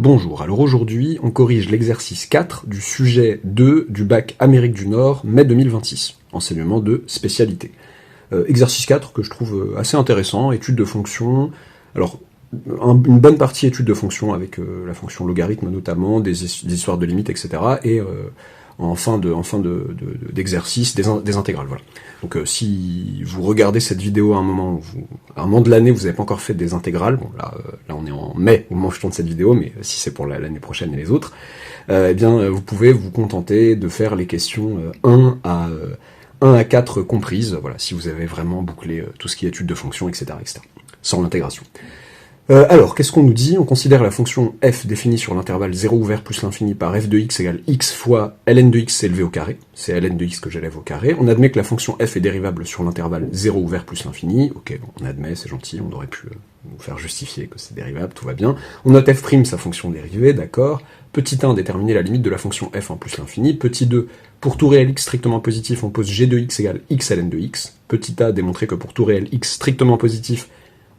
Bonjour, alors aujourd'hui on corrige l'exercice 4 du sujet 2 du bac Amérique du Nord, mai 2026, enseignement de spécialité. Exercice 4 que je trouve assez intéressant, étude de fonctions, alors une bonne partie étude de fonctions avec la fonction logarithme notamment, des histoires de limites, etc. Et en fin d'exercice, des intégrales, voilà. Donc si vous regardez cette vidéo à un moment de l'année, vous n'avez pas encore fait des intégrales, bon là on est en mai au moment où je tourne cette vidéo, mais si c'est pour l'année prochaine et les autres, eh bien vous pouvez vous contenter de faire les questions 1 à 4 comprises, voilà, si vous avez vraiment bouclé tout ce qui est étude de fonctions, etc., sans l'intégration. Alors, qu'est-ce qu'on nous dit? On considère la fonction f définie sur l'intervalle 0 ouvert plus l'infini par f de x égale x fois ln de x élevé au carré. C'est ln de x que j'élève au carré. On admet que la fonction f est dérivable sur l'intervalle 0 ouvert plus l'infini. Ok, bon, on admet, c'est gentil, on aurait pu nous faire justifier que c'est dérivable, tout va bien. On note f', sa fonction dérivée, d'accord. Petit 1, déterminer la limite de la fonction f en plus l'infini. Petit 2, pour tout réel x strictement positif, on pose g de x égale x ln de x. Petit a, démontrer que pour tout réel x strictement positif,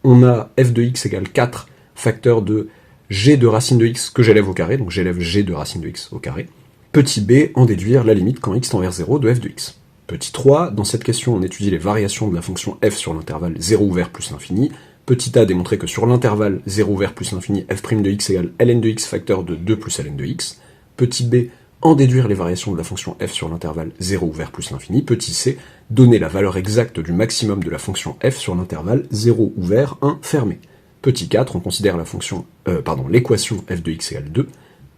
on a f de x égale 4 facteur de g de racine de x que j'élève au carré, donc j'élève g de racine de x au carré. Petit b, en déduire la limite quand x tend vers 0 de f de x. Petit 3, dans cette question on étudie les variations de la fonction f sur l'intervalle 0 ouvert plus l'infini. Petit a, démontrer que sur l'intervalle 0 ouvert plus l'infini, f' de x égale ln de x facteur de 2 plus ln de x. Petit b, en déduire les variations de la fonction f sur l'intervalle 0 ouvert plus l'infini. Petit c, donner la valeur exacte du maximum de la fonction f sur l'intervalle 0 ouvert 1 fermé. Petit 4, on considère l'équation f de x égale 2.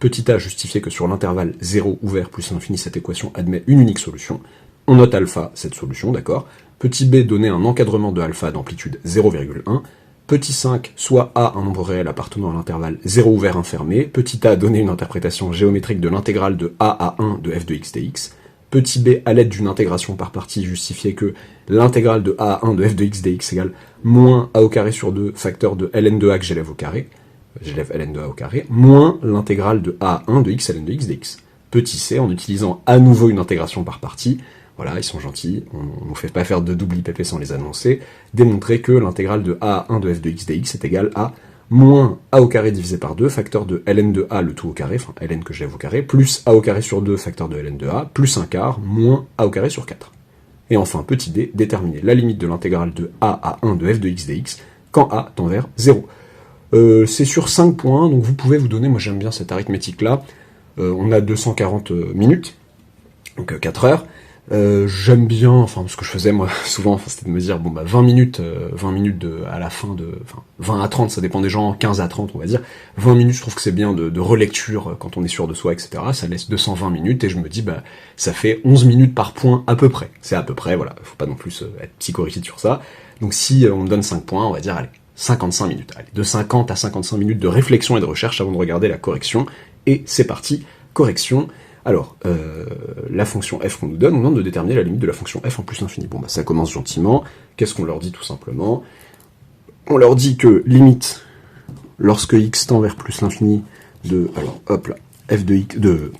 Petit a, justifier que sur l'intervalle 0 ouvert plus l'infini, cette équation admet une unique solution. On note alpha, cette solution, d'accord. Petit b, donner un encadrement de alpha d'amplitude 0,1. Petit 5, soit a un nombre réel appartenant à l'intervalle 0 ouvert 1 fermé. Petit a, donner une interprétation géométrique de l'intégrale de a à 1 de f de x dx. Petit b, à l'aide d'une intégration par partie, justifier que l'intégrale de a à 1 de f de x dx égale moins a au carré sur 2 facteur de ln de a que j'élève au carré, j'élève ln de a au carré, moins l'intégrale de a à 1 de x ln de x dx. Petit c, en utilisant à nouveau une intégration par partie, voilà, ils sont gentils, on ne fait pas faire de double IPP sans les annoncer, démontrer que l'intégrale de a à 1 de f de x dx est égale à moins a au carré divisé par 2, facteur de ln de a le tout au carré, enfin ln que j'élève au carré, plus a au carré sur 2, facteur de ln de a, plus un quart, moins a au carré sur 4. Et enfin, petit d, déterminer la limite de l'intégrale de a à 1 de f de x dx quand a tend vers 0. C'est sur 5 points, donc vous pouvez vous donner, moi j'aime bien cette arithmétique-là, on a 240 minutes, donc 4 heures. J'aime bien, enfin ce que je faisais moi souvent, c'était de me dire bon bah 20 minutes à la fin de, enfin 20 à 30, ça dépend des gens, 15 à 30 on va dire. 20 minutes, je trouve que c'est bien de relecture quand on est sûr de soi, etc. Ça laisse 220 minutes et je me dis bah ça fait 11 minutes par point à peu près. C'est à peu près, voilà, faut pas non plus être psychorigide sur ça. Donc si on me donne 5 points, on va dire allez, 55 minutes. Allez, de 50 à 55 minutes de réflexion et de recherche avant de regarder la correction. Et c'est parti, correction. Alors, la fonction f qu'on nous demande de déterminer la limite de la fonction f en plus l'infini. Bon, bah ça commence gentiment. Qu'est-ce qu'on leur dit tout simplement? On leur dit que limite, lorsque x tend vers plus l'infini de, alors hop là, f de x, de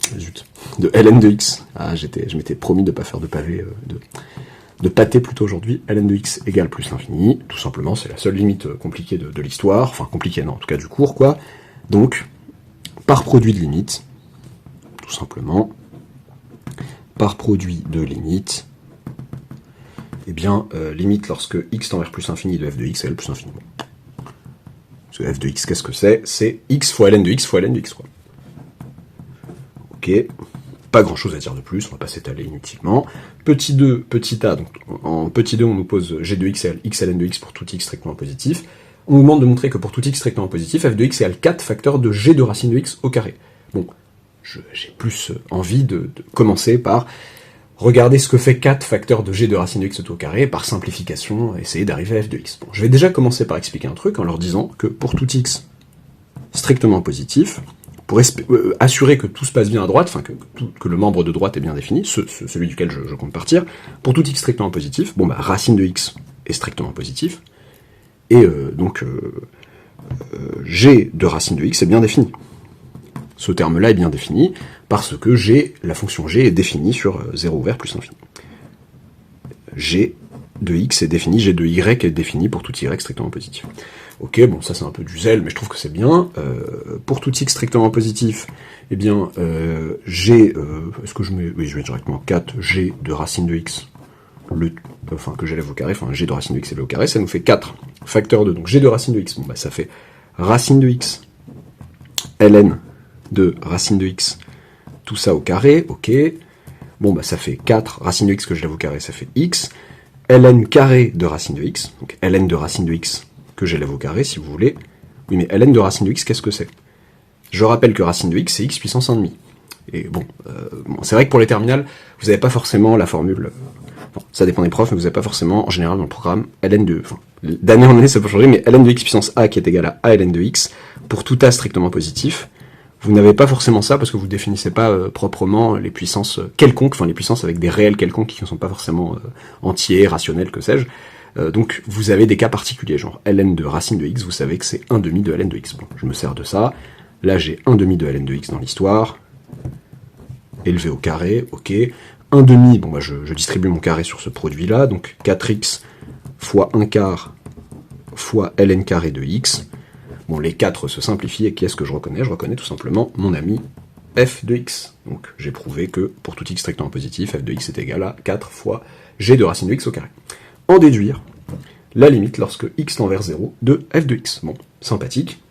ln de x, je m'étais promis de pas faire de pavé, de pâté plutôt aujourd'hui, ln de x égale plus l'infini, tout simplement, c'est la seule limite compliquée de l'histoire, enfin compliquée non, en tout cas du cours, quoi. Donc, par produit de limite, tout simplement, par produit de limite, eh bien, limite lorsque x tend vers plus l'infini de f de x égale plus l'infini. Bon. Parce que f de x, qu'est-ce que c'est? C'est x fois ln de x fois ln de x, quoi. Ok, pas grand-chose à dire de plus, on va pas s'étaler inutilement. Petit 2, petit a, donc en petit 2, on nous pose g de x égale x ln de x pour tout x strictement positif. On nous demande de montrer que pour tout x strictement positif, f de x égale 4 facteur de g de racine de x au carré. Bon, j'ai plus envie de commencer par regarder ce que fait 4 facteurs de g de racine de x au carré, par simplification, essayer d'arriver à f de x. Bon, je vais déjà commencer par expliquer un truc en leur disant que pour tout x strictement positif, pour assurer que tout se passe bien à droite, enfin que le membre de droite est bien défini, celui duquel je compte partir, pour tout x strictement positif, bon bah racine de x est strictement positif, et donc g de racine de x est bien défini. Ce terme-là est bien défini, parce que la fonction g est définie sur 0 ouvert plus l'infini. G de x est défini, g de y est défini pour tout y strictement positif. Ok, bon, ça c'est un peu du zèle, mais je trouve que c'est bien. Pour tout x strictement positif, eh bien, j'ai... est-ce que je mets... Oui, je mets directement 4g de racine de x, que j'élève au carré, enfin g de racine de x élevé au carré, ça nous fait 4 facteur 2, donc g de racine de x, bon bah ça fait racine de x, ln de racine de x, tout ça au carré, ok. Bon bah ça fait 4 racine de x que je lève au carré, ça fait x, ln carré de racine de x, donc ln de racine de x que j'élève au carré si vous voulez. Oui mais ln de racine de x, qu'est-ce que c'est? Je rappelle que racine de x c'est x puissance 1,5. Et bon, c'est vrai que pour les terminales, vous n'avez pas forcément la formule... Bon, ça dépend des profs, mais vous n'avez pas forcément, en général, dans le programme, ln de... Enfin, d'année en année, ça peut changer, mais ln de x puissance a qui est égal à ln de x, pour tout a strictement positif, vous n'avez pas forcément ça parce que vous ne définissez pas proprement les puissances quelconques, enfin les puissances avec des réels quelconques qui ne sont pas forcément entiers, rationnels, que sais-je. Donc vous avez des cas particuliers, genre ln de racine de x, vous savez que c'est 1/2 de ln de x. Bon, je me sers de ça. Là j'ai 1/2 de ln de x dans l'histoire. Élevé au carré, ok. 1/2, bon bah je distribue mon carré sur ce produit-là, donc 4x fois 1/4 fois ln carré de x. Bon, les 4 se simplifient, et qui est-ce que je reconnais? Je reconnais tout simplement mon ami f de x. Donc j'ai prouvé que pour tout x strictement positif, f de x est égal à 4 fois g de racine de x au carré. En déduire la limite lorsque x tend vers 0 de f de x. Bon, sympathique.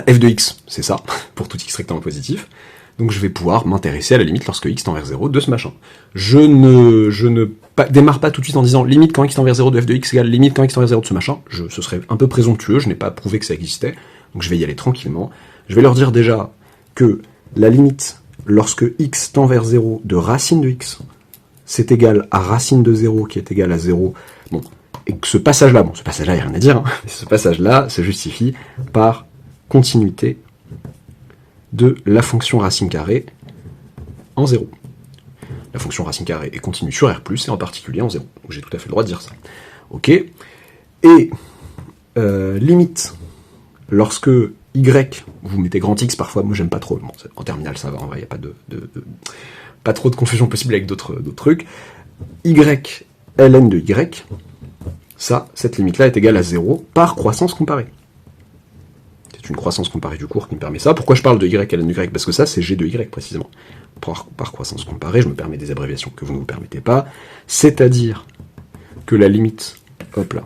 F de x, c'est ça, pour tout x strictement positif. Donc je vais pouvoir m'intéresser à la limite lorsque x tend vers 0 de ce machin. Je ne démarre pas tout de suite en disant limite quand x tend vers 0 de f de x égale limite quand x tend vers 0 de ce machin. Ce serait un peu présomptueux, je n'ai pas prouvé que ça existait, donc je vais y aller tranquillement. Je vais leur dire déjà que la limite lorsque x tend vers 0 de racine de x, c'est égal à racine de 0 qui est égal à 0. Bon, et que ce passage-là, il n'y a rien à dire, hein, mais ce passage-là se justifie par continuité de la fonction racine carrée en 0. La fonction racine carrée est continue sur R+, et en particulier en 0. Donc j'ai tout à fait le droit de dire ça. Ok. Et limite, lorsque y, vous mettez grand X parfois, moi j'aime pas trop, bon, en terminale ça va, en vrai, il n'y a pas pas trop de confusion possible avec d'autres trucs. Y, ln de y, ça, cette limite-là est égale à 0 par croissance comparée. C'est une croissance comparée du cours qui me permet ça. Pourquoi je parle de y, ln de y? Parce que ça, c'est g de y, précisément. Par croissance comparée, je me permets des abréviations que vous ne vous permettez pas. C'est-à-dire que la limite, hop là,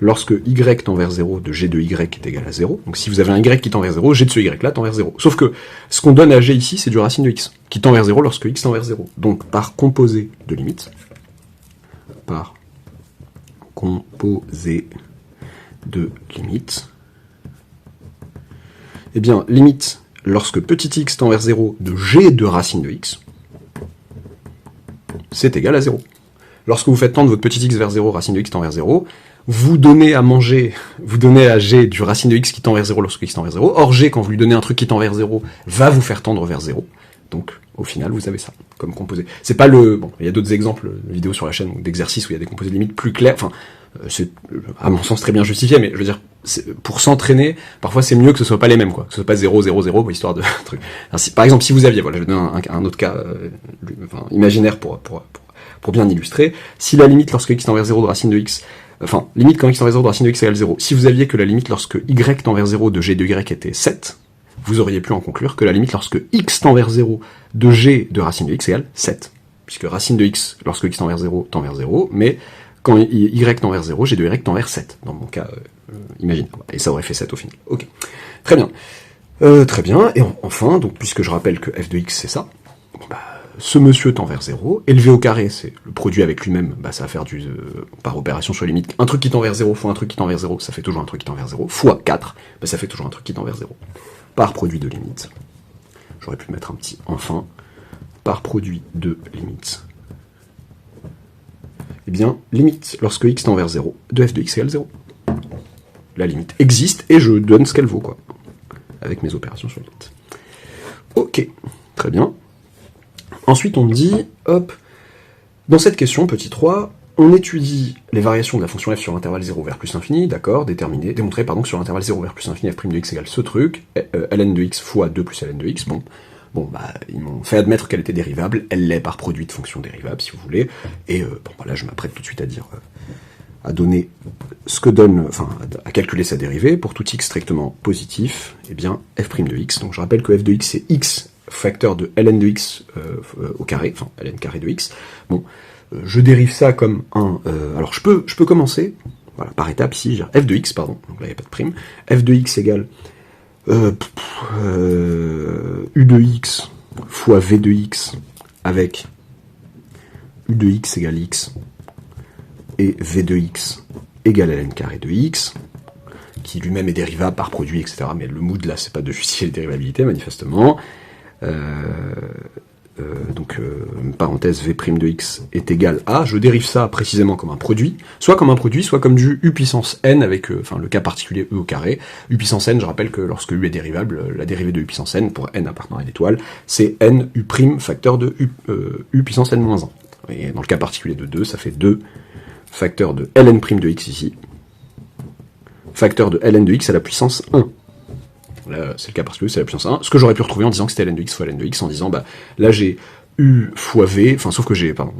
lorsque y tend vers 0 de g de y est égal à 0, donc si vous avez un y qui tend vers 0, g de ce y là tend vers 0. Sauf que ce qu'on donne à g ici, c'est du racine de x, qui tend vers 0 lorsque x tend vers 0. Donc par composé de limite, eh bien, limite, lorsque petit x tend vers 0 de g de racine de x, c'est égal à 0. Lorsque vous faites tendre votre petit x vers 0, racine de x tend vers 0, vous donnez à manger, vous donnez à g du racine de x qui tend vers 0 lorsque x tend vers 0, or g, quand vous lui donnez un truc qui tend vers 0, va vous faire tendre vers 0. Donc, au final, vous avez ça, comme composé. C'est pas le... Bon, il y a d'autres exemples de vidéos sur la chaîne, d'exercices où il y a des composés de limites plus clairs, enfin, c'est, à mon sens, très bien justifié, mais je veux dire, pour s'entraîner, parfois c'est mieux que ce soit pas les mêmes, quoi. Que ce soit pas 0, 0, 0, histoire de truc. Par exemple, si vous aviez, voilà, je vais donner un autre cas, imaginaire pour bien illustrer, si la limite lorsque x tend vers 0 de racine de x, enfin, limite quand x tend vers 0 de racine de x égale 0, si vous aviez que la limite lorsque y tend vers 0 de g de y était 7, vous auriez pu en conclure que la limite lorsque x tend vers 0 de g de racine de x égale 7. Puisque racine de x, lorsque x tend vers 0, mais quand y tend vers 0, g de y tend vers 7. Dans mon cas, imagine. Et ça aurait fait 7 au final. Ok. Très bien. Très bien. Et enfin, donc, puisque je rappelle que f de x c'est ça, bon, bah, ce monsieur tend vers 0, élevé au carré, c'est le produit avec lui-même, bah, ça va faire du, par opération sur limite, un truc qui tend vers 0 fois un truc qui tend vers 0, ça fait toujours un truc qui tend vers 0, fois 4, bah, ça fait toujours un truc qui tend vers 0. Par produit de limite, j'aurais pu mettre un petit enfin, par produit de limite, eh bien, limite, lorsque x tend vers 0, de f de x égale 0. La limite existe, et je donne ce qu'elle vaut, quoi, avec mes opérations sur limite. Ok, très bien. Ensuite, on me dit, hop, dans cette question, petit 3, on étudie les variations de la fonction f sur l'intervalle 0 vers plus infini, d'accord, démontrer que sur l'intervalle 0 vers plus infini, f' de x égale ce truc, ln de x fois 2 plus ln de x, bon, bah, ils m'ont fait admettre qu'elle était dérivable, elle l'est par produit de fonction dérivable, si vous voulez, et bon, bah, là, je m'apprête tout de suite à dire à donner ce que donne, enfin, à calculer sa dérivée, pour tout x strictement positif, eh bien, f' de x. Donc je rappelle que f de x, c'est x facteur de ln de x au carré, enfin, ln carré de x. Bon, je dérive ça comme un... alors je peux commencer, voilà, par étapes ici, je f de x, pardon, donc là il n'y a pas de prime, f de x égale u de x fois v de x avec u de x égale x et v de x égale ln carré de x, qui lui-même est dérivable par produit, etc. Mais le mood là, c'est pas de justifier les dérivabilités, manifestement. Donc, parenthèse, v' de x est égal à, je dérive ça précisément comme un produit, soit comme du u puissance n avec, le cas particulier e au carré. U puissance n, je rappelle que lorsque u est dérivable, la dérivée de u puissance n, pour n appartenant à l'étoile, c'est n u' facteur de u puissance n moins 1. Et dans le cas particulier de 2, ça fait 2 facteur de ln' de x ici, facteur de ln de x à la puissance 1. Là, c'est le cas particulier, c'est la puissance 1. Ce que j'aurais pu retrouver en disant que c'était ln de x fois ln de x, en disant, bah, là j'ai u fois v, enfin, sauf que j'ai, pardon,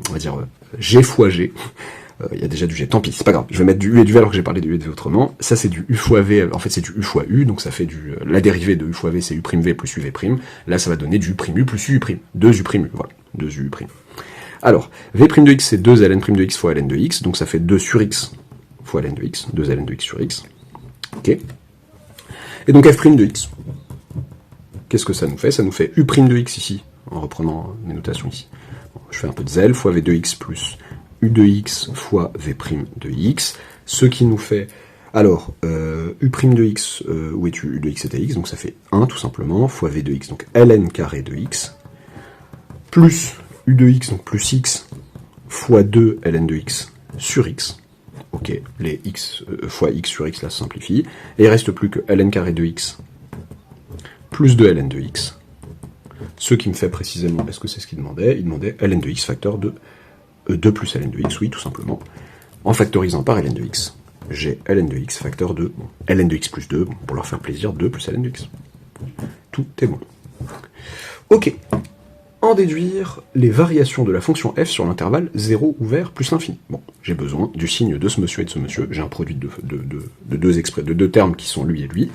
on va dire g fois g. Il y a déjà du g, tant pis, c'est pas grave. Je vais mettre du u et du v alors que j'ai parlé du u et de v autrement. Ça, c'est du u fois v, en fait, c'est du u fois u, donc ça fait la dérivée de u fois v, c'est u' v plus u v'. Là, ça va donner du u plus u'. 2 u', voilà. 2 u'. Alors, v' de x, c'est 2 ln' de x fois ln de x, donc ça fait 2 sur x fois ln de x, 2 ln de x sur x. Ok. Et donc f' de x, qu'est-ce que ça nous fait? Ça nous fait u' de x ici, en reprenant mes notations ici. Bon, je fais un peu de zèle, fois v de x plus u de x fois v' de x, ce qui nous fait, alors, u' de x, où est u de x était x, donc ça fait 1 tout simplement, fois v de x, donc ln carré de x, plus u de x, donc plus x, fois 2 ln de x sur x. Ok, les x fois x sur x là se simplifient, et il reste plus que ln carré de x plus 2 ln de x, ce qui me fait précisément, est-ce que c'est ce qu'il demandait? Il demandait ln de x facteur de 2 plus ln de x, oui, tout simplement. En factorisant par ln de x, j'ai ln de x facteur de ln de x plus 2, pour leur faire plaisir, 2 plus ln de x. Tout est bon. Ok. En déduire les variations de la fonction f sur l'intervalle 0 ouvert plus l'infini. Bon, j'ai besoin du signe de ce monsieur et de ce monsieur, j'ai un produit de deux termes qui sont lui et lui,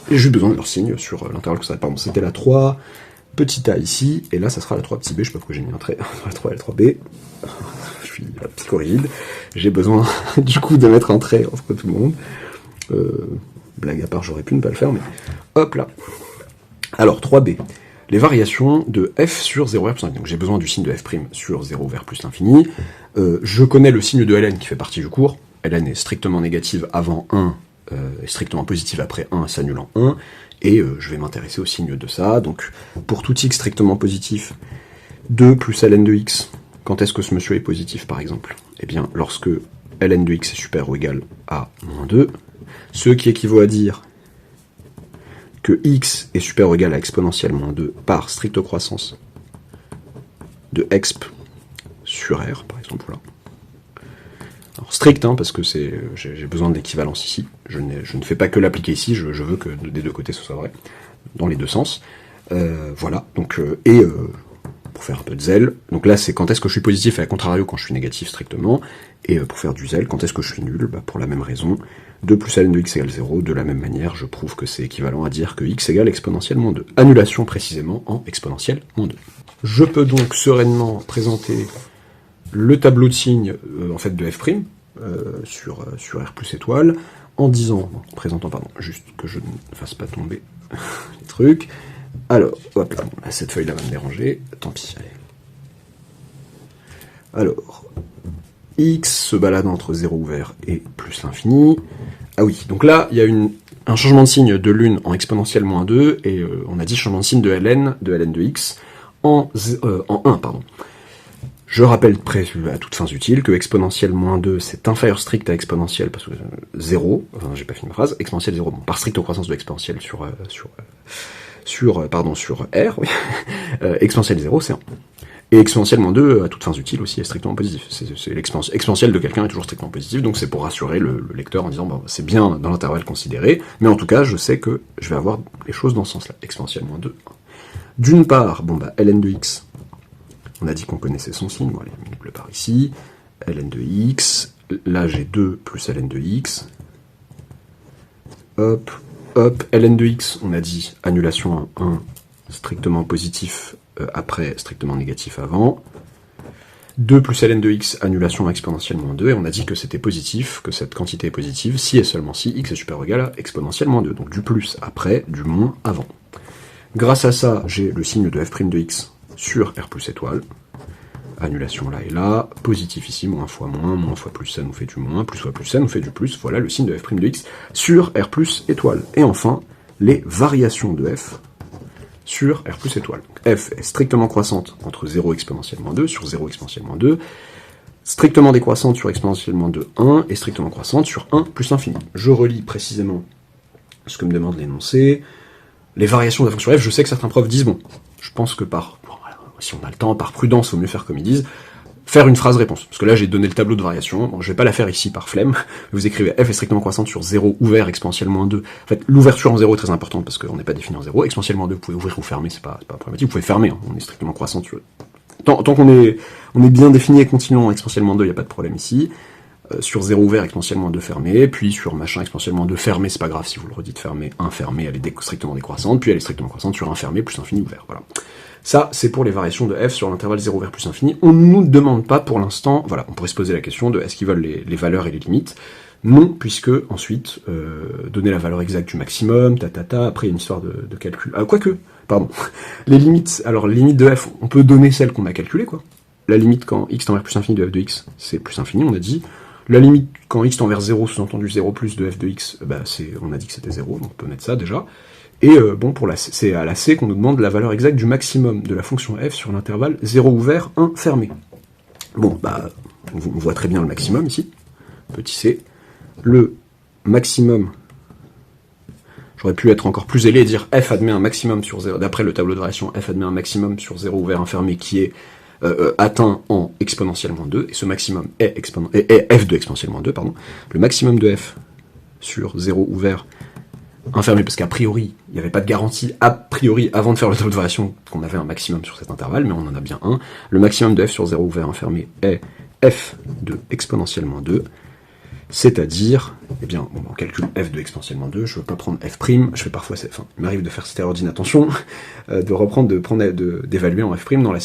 et j'ai besoin de leur signe sur l'intervalle que ça. Pardon, c'était la 3 petit a ici, et là ça sera la 3 petit b, je sais pas pourquoi j'ai mis un trait entre la 3 et la 3b, je suis psychorigide, j'ai besoin du coup de mettre un trait entre tout le monde, blague à part, j'aurais pu ne pas le faire, mais hop là. Alors 3b. Les variations de f sur 0 vers plus l'infini. Donc j'ai besoin du signe de f' sur 0 vers plus l'infini. Je connais le signe de ln qui fait partie du cours. Ln est strictement négative avant 1, et strictement positive après 1, s'annule en 1. Et je vais m'intéresser au signe de ça. Donc pour tout x strictement positif, 2 plus ln de x, quand est-ce que ce monsieur est positif par exemple? Eh bien lorsque ln de x est supérieur ou égal à moins 2, ce qui équivaut à dire que x est supérieur ou égal à exponentielle moins 2 par stricte croissance de exp sur r, par exemple, voilà. Alors strict, hein, parce que j'ai besoin d'équivalence ici, je ne fais pas que l'appliquer ici, je veux que des deux côtés ce soit vrai, dans les deux sens. Voilà, donc, pour faire un peu de zèle, donc là c'est quand est-ce que je suis positif et à contrario quand je suis négatif strictement, et pour faire du zèle, quand est-ce que je suis nul? Bah, pour la même raison, 2 plus ln de x égale 0, de la même manière, je prouve que c'est équivalent à dire que x égale exponentielle moins 2. Annulation précisément en exponentielle moins 2. Je peux donc sereinement présenter le tableau de signes en fait de f' sur r plus étoile, en disant, présentant, pardon, juste que je ne fasse pas tomber les trucs. Alors, hop là, bon, cette feuille-là va me déranger, tant pis, allez. Alors, x se balade entre 0 ouvert et plus l'infini. Ah oui, donc là, il y a un changement de signe de l'une en exponentielle moins 2, et on a dit changement de signe de ln de x en 1, pardon. Je rappelle à toutes fins utiles que exponentielle moins 2, c'est inférieur strict à exponentielle, parce que 0, enfin j'ai pas fini ma phrase, exponentielle 0, bon, par stricte croissance de l'exponentielle sur R, oui. Exponentielle 0, c'est 1. Et exponentielle moins 2, à toutes fins utiles aussi, est strictement positif. C'est l'exponentielle de quelqu'un est toujours strictement positif, donc c'est pour rassurer le lecteur en disant, bon, c'est bien dans l'intervalle considéré, mais en tout cas, je sais que je vais avoir les choses dans ce sens-là. Exponentielle moins 2. D'une part, bon, bah, ln de x, on a dit qu'on connaissait son signe, bon, allez, multiple par ici, ln de x, là j'ai 2 plus ln de x, hop, hop, ln de x, on a dit annulation à 1, strictement positif après, strictement négatif avant, 2 plus ln de x, annulation à exponentielle moins 2, et on a dit que c'était positif, que cette quantité est positive, si et seulement si x est supérieur ou égal à exponentielle moins 2, donc du plus après, du moins avant. Grâce à ça, j'ai le signe de f' de x sur r plus étoile, annulation là et là, positif ici, moins fois plus ça nous fait du moins, plus fois plus ça nous fait du plus, voilà le signe de f' de x sur r plus étoile. Et enfin, les variations de f sur r plus étoile. Donc f est strictement croissante entre 0 exponentielle moins 2 sur 0 exponentielle moins 2, strictement décroissante sur exponentielle moins 2, 1, et strictement croissante sur 1 plus l'infini. Je relis précisément ce que me demande l'énoncé. Les variations de la fonction f, je sais que certains profs disent, bon, je pense que si on a le temps, par prudence, il vaut mieux faire comme ils disent, faire une phrase réponse. Parce que là, j'ai donné le tableau de variation, bon, je vais pas la faire ici par flemme, vous écrivez f est strictement croissante sur 0 ouvert exponentielle moins 2. En fait, l'ouverture en 0 est très importante parce qu'on n'est pas défini en 0, exponentielle moins 2, vous pouvez ouvrir ou fermer, c'est pas problématique, vous pouvez fermer, hein, on est strictement croissant, tant qu'on est bien défini et continuant en exponentielle moins 2, il n'y a pas de problème ici. Sur 0 ouvert, exponentielle moins 2 fermé, puis sur machin, exponentielle moins 2 fermé, c'est pas grave si vous le redites fermé, 1 fermé, elle est strictement décroissante, puis elle est strictement croissante sur 1 fermé plus infini ouvert, voilà. Ça, c'est pour les variations de f sur l'intervalle 0 ouvert plus infini. On ne nous demande pas pour l'instant, voilà, on pourrait se poser la question de est-ce qu'ils veulent les valeurs et les limites. Non, puisque ensuite, donner la valeur exacte du maximum, après il y a une histoire de calcul. Quoique, pardon, les limites, alors les limites de f, on peut donner celles qu'on a calculées, quoi. La limite quand x tend vers plus infini de f de x, c'est plus infini, on a dit. La limite quand x tend vers 0, sous-entendu 0 plus de f de x, on a dit que c'était 0, donc on peut mettre ça déjà. Et bon, c'est à la c qu'on nous demande la valeur exacte du maximum de la fonction f sur l'intervalle 0 ouvert, 1 fermé. Bon, on voit très bien le maximum ici, petit c. Le maximum, j'aurais pu être encore plus zélé et dire f admet un maximum sur 0, d'après le tableau de variation, f admet un maximum sur 0 ouvert, 1 fermé qui est atteint en exponentielle moins 2, et ce maximum est f de exponentielle moins 2, pardon. Le maximum de f sur 0 ouvert, 1 fermé, parce qu'a priori, il n'y avait pas de garantie, a priori, avant de faire le tableau de variation, qu'on avait un maximum sur cet intervalle, mais on en a bien un. Le maximum de f sur 0 ouvert, 1 fermé est f de exponentielle moins 2, c'est-à-dire, on calcule f de exponentielle moins 2, je ne veux pas prendre f', je fais parfois, il m'arrive de faire cette erreur d'inattention, d'évaluer en f' dans la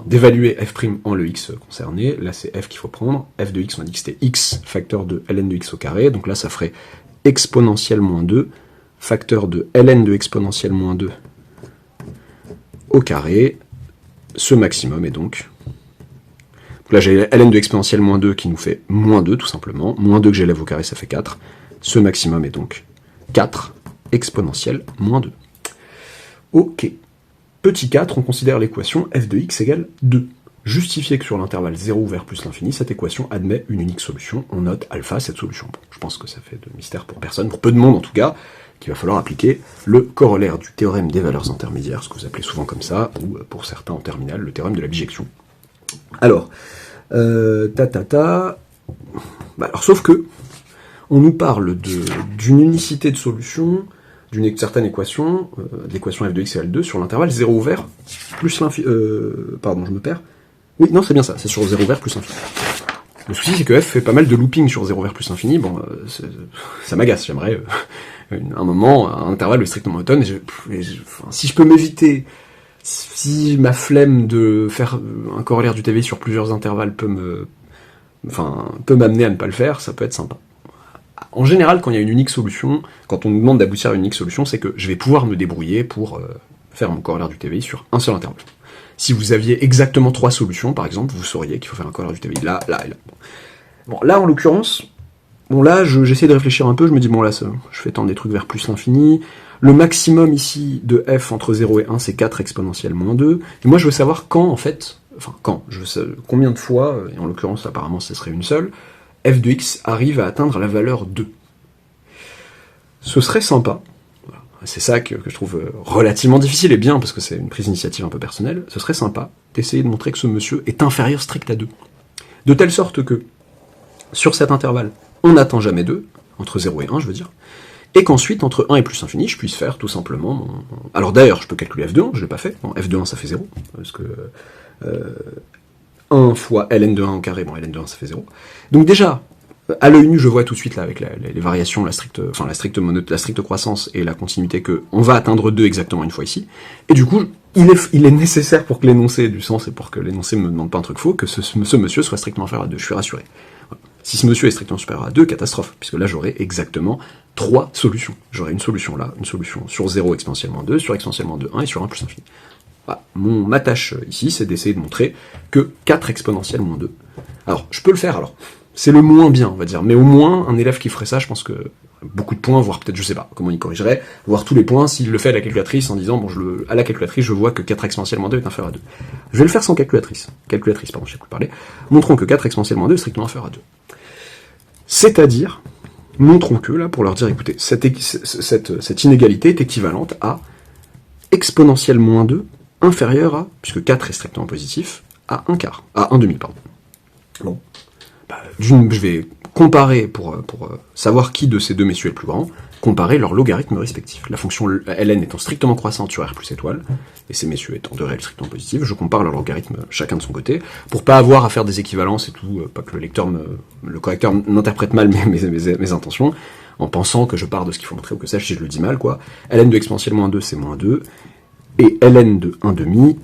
d'évaluer f' en le x concerné, là c'est f qu'il faut prendre, f de x, on a dit que c'était x, facteur de ln de x au carré, donc là ça ferait exponentielle moins 2, facteur de ln de exponentielle moins 2 au carré, ce maximum est donc... Là, j'ai ln de exponentielle moins 2 qui nous fait moins 2, tout simplement. Moins 2 que j'élève au carré, ça fait 4. Ce maximum est donc 4 exponentielle moins 2. Ok. Petit 4, on considère l'équation f de x égale 2. Justifier que sur l'intervalle 0 ouvert plus l'infini, cette équation admet une unique solution. On note alpha cette solution. Bon, je pense que ça fait de mystère pour personne, pour peu de monde en tout cas, qu'il va falloir appliquer le corollaire du théorème des valeurs intermédiaires, ce que vous appelez souvent comme ça, ou pour certains en terminale, le théorème de la bijection. Alors, alors, sauf que, on nous parle d'une unicité de solution, d'une certaine équation, l'équation f de x égale 2, sur l'intervalle 0 ouvert, plus l'infini... pardon, je me perds. Oui, non, c'est bien ça, c'est sur 0 ouvert plus infini. Le souci, c'est que f fait pas mal de looping sur 0 ouvert plus infini, bon, ça m'agace, j'aimerais un moment, un intervalle strictement monotone, si je peux m'éviter... Si ma flemme de faire un corollaire du TVI sur plusieurs intervalles peut m'amener à ne pas le faire, ça peut être sympa. En général, quand il y a une unique solution, quand on nous demande d'aboutir à une unique solution, c'est que je vais pouvoir me débrouiller pour faire mon corollaire du TVI sur un seul intervalle. Si vous aviez exactement 3 solutions, par exemple, vous sauriez qu'il faut faire un corollaire du TVI là, là et là. Bon, là, en l'occurrence, j'essaie de réfléchir un peu, je me dis, bon là, je fais tendre des trucs vers plus l'infini. Le maximum ici de f entre 0 et 1, c'est 4 exponentielle moins 2. Et moi, je veux savoir combien de fois, et en l'occurrence, apparemment, ce serait une seule, f de x arrive à atteindre la valeur 2. Ce serait sympa. Voilà. C'est ça que je trouve relativement difficile et bien, parce que c'est une prise d'initiative un peu personnelle. Ce serait sympa d'essayer de montrer que ce monsieur est inférieur strict à 2. De telle sorte que, sur cet intervalle, on n'atteint jamais 2, entre 0 et 1, je veux dire, et qu'ensuite, entre 1 et plus infini, je puisse faire tout simplement Alors d'ailleurs, je peux calculer f de 1, je l'ai pas fait. Bon, f de 1, ça fait 0, parce que 1 fois ln de 1 au carré, bon ln de 1 ça fait 0. Donc déjà, à l'œil nu, je vois tout de suite là avec les variations, la stricte croissance et la continuité que on va atteindre 2 exactement une fois ici. Et du coup, il est nécessaire pour que l'énoncé ait du sens et pour que l'énoncé me demande pas un truc faux, que ce monsieur soit strictement inférieur à 2, je suis rassuré. Voilà. Si ce monsieur est strictement supérieur à 2, catastrophe, puisque là j'aurai exactement 3 solutions. J'aurai une solution là, une solution sur 0 exponentiellement 2, sur exponentiellement 2, 1 et sur 1 plus infini. Voilà. Ma tâche ici, c'est d'essayer de montrer que 4 exponentielle moins 2. Alors, je peux le faire alors. C'est le moins bien, on va dire. Mais au moins, un élève qui ferait ça, je pense que beaucoup de points, voire peut-être, je sais pas, comment il corrigerait, voire tous les points, s'il le fait à la calculatrice en disant, bon, à la calculatrice, je vois que 4 exponentielle moins 2 est inférieur à 2. Je vais le faire sans calculatrice. Calculatrice, pardon, je sais plus parler. Montrons que 4 exponentielle moins 2 est strictement inférieur à 2. C'est-à-dire, montrons que, là, pour leur dire, écoutez, cette inégalité est équivalente à exponentielle moins 2 inférieure à, puisque 4 est strictement positif, à 1 quart, à 1 demi, pardon. Bon. Je vais comparer, pour savoir qui de ces deux messieurs est le plus grand, comparer leurs logarithmes respectifs. La fonction ln étant strictement croissante sur r plus étoile, et ces messieurs étant de réels strictement positifs, je compare leurs logarithmes chacun de son côté, pour pas avoir à faire des équivalences et tout, pas que le correcteur n'interprète mal mes intentions, en pensant que je pars de ce qu'il faut montrer, ou que ça, si je le dis mal, quoi. Ln de exponentielle moins 2, c'est moins 2, et ln de 1 demi,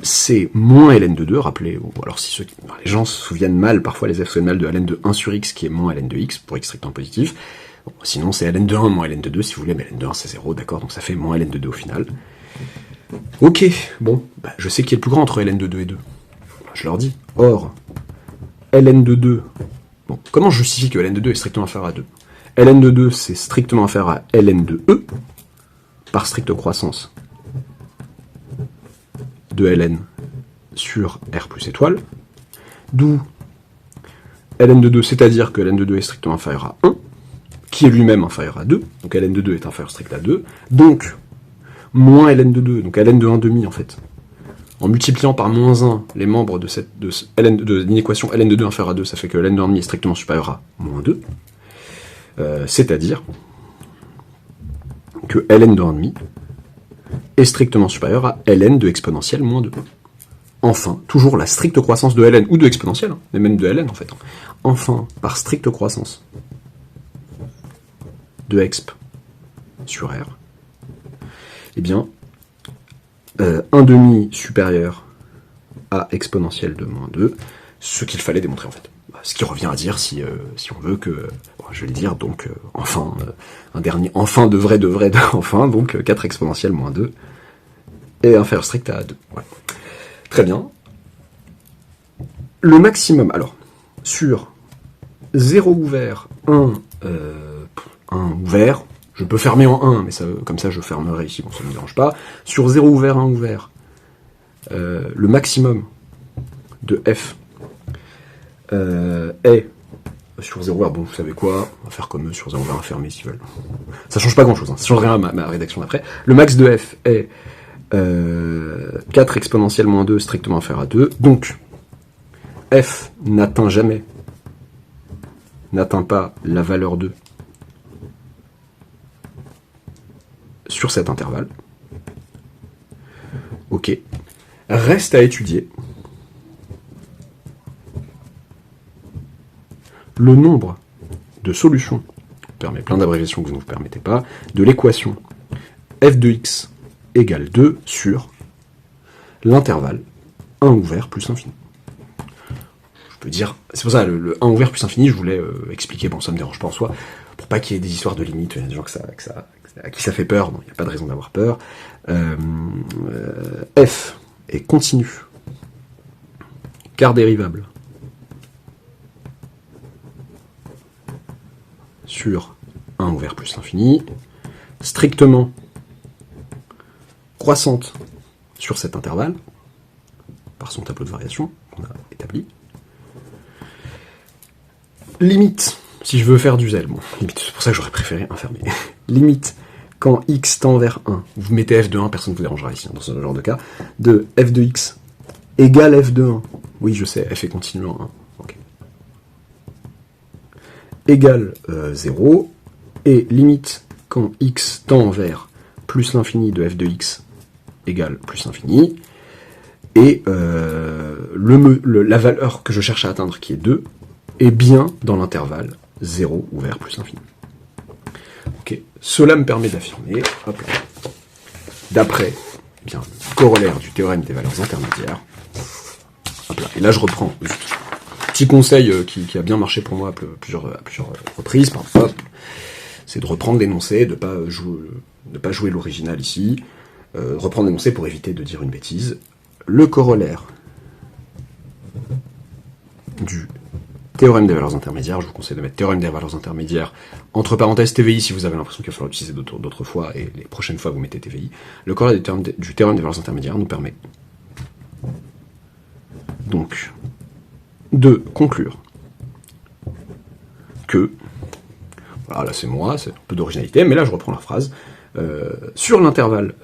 c'est moins ln de 2, rappelez, ou alors si les gens se souviennent mal, parfois les élèves se souviennent mal de ln de 1 sur x qui est moins ln de x, pour x strictement positif. Bon, sinon c'est ln de 1 moins ln de 2 si vous voulez, mais ln de 1 c'est 0, d'accord, donc ça fait moins ln de 2 au final. Ok, bon, je sais qui est le plus grand entre ln de 2 et 2. Je leur dis, or, ln de 2, bon, comment je justifie que ln de 2 est strictement inférieur à 2 ? Ln de 2 c'est strictement inférieur à ln de e, par stricte croissance de ln sur r plus étoile, d'où ln de 2, c'est-à-dire que ln de 2 est strictement inférieur à 1, qui est lui-même inférieur à 2, donc ln de 2 est inférieur strict à 2, donc moins ln de 2, donc ln de 1 demi en fait, en multipliant par moins 1 les membres de l'inéquation ln de 2 inférieur à 2, ça fait que ln de 1 demi est strictement supérieur à moins 2, c'est-à-dire que ln de 1 demi est strictement supérieur à ln de exponentielle moins 2. Enfin, toujours la stricte croissance de ln, ou de exponentielle, mais même de ln en fait. Enfin, par stricte croissance de exp sur r, eh bien, 1 demi supérieur à exponentielle de moins 2, ce qu'il fallait démontrer en fait. Ce qui revient à dire, si on veut que, bon, je vais le dire, donc, enfin, un dernier, enfin de vrai, enfin, donc 4 exponentielle moins 2, et inférieur strict à 2. Ouais. Très bien. Le maximum, alors, sur 0 ouvert, 1 ouvert, je peux fermer en 1, mais ça, comme ça je fermerai ici, bon ça ne me dérange pas. Sur 0 ouvert, 1 ouvert, le maximum de f est sur 0 ouvert, bon vous savez quoi, on va faire comme eux, sur 0 ouvert, fermé s'ils veulent. Ça change pas grand chose, hein, ça change rien à ma rédaction d'après. Le max de f est 4 exponentielle moins 2 strictement inférieur à 2, donc f n'atteint pas la valeur 2 sur cet intervalle. Ok. Reste à étudier le nombre de solutions, permet plein d'abréviations que vous ne vous permettez pas, de l'équation f de x égale 2 sur l'intervalle 1 ouvert plus infini. Je peux dire, c'est pour ça, le 1 ouvert plus infini, je voulais expliquer, bon ça me dérange pas en soi, pour pas qu'il y ait des histoires de limites, il y a des gens à qui ça fait peur, bon, il n'y a pas de raison d'avoir peur. F est continu, car dérivable, sur 1 ouvert plus l'infini, strictement croissante sur cet intervalle, par son tableau de variation qu'on a établi. Limite, si je veux faire du zèle, bon, limite, c'est pour ça que j'aurais préféré enfermer. Limite, quand x tend vers 1, vous mettez f de 1, personne ne vous dérangera ici, hein, dans ce genre de cas, de f de x égale f de 1. Oui, je sais, f est continu en 1. Okay. Égale 0, et limite, quand x tend vers plus l'infini de f de x égale plus l'infini, et la valeur que je cherche à atteindre, qui est 2, est bien dans l'intervalle 0 ouvert plus infini. Ok, cela me permet d'affirmer, hop là, d'après bien le corollaire du théorème des valeurs intermédiaires, hop là, et là je reprends juste petit conseil qui a bien marché pour moi à plusieurs reprises, hop, c'est de reprendre l'énoncé, de ne pas jouer l'original ici, reprendre l'énoncé pour éviter de dire une bêtise. Le corollaire du théorème des valeurs intermédiaires, je vous conseille de mettre théorème des valeurs intermédiaires entre parenthèses TVI si vous avez l'impression qu'il va falloir l'utiliser d'autres fois, et les prochaines fois vous mettez TVI. Le corollaire du théorème des valeurs intermédiaires nous permet donc de conclure que, voilà, là c'est moi, c'est un peu d'originalité, mais là je reprends la phrase, sur l'intervalle,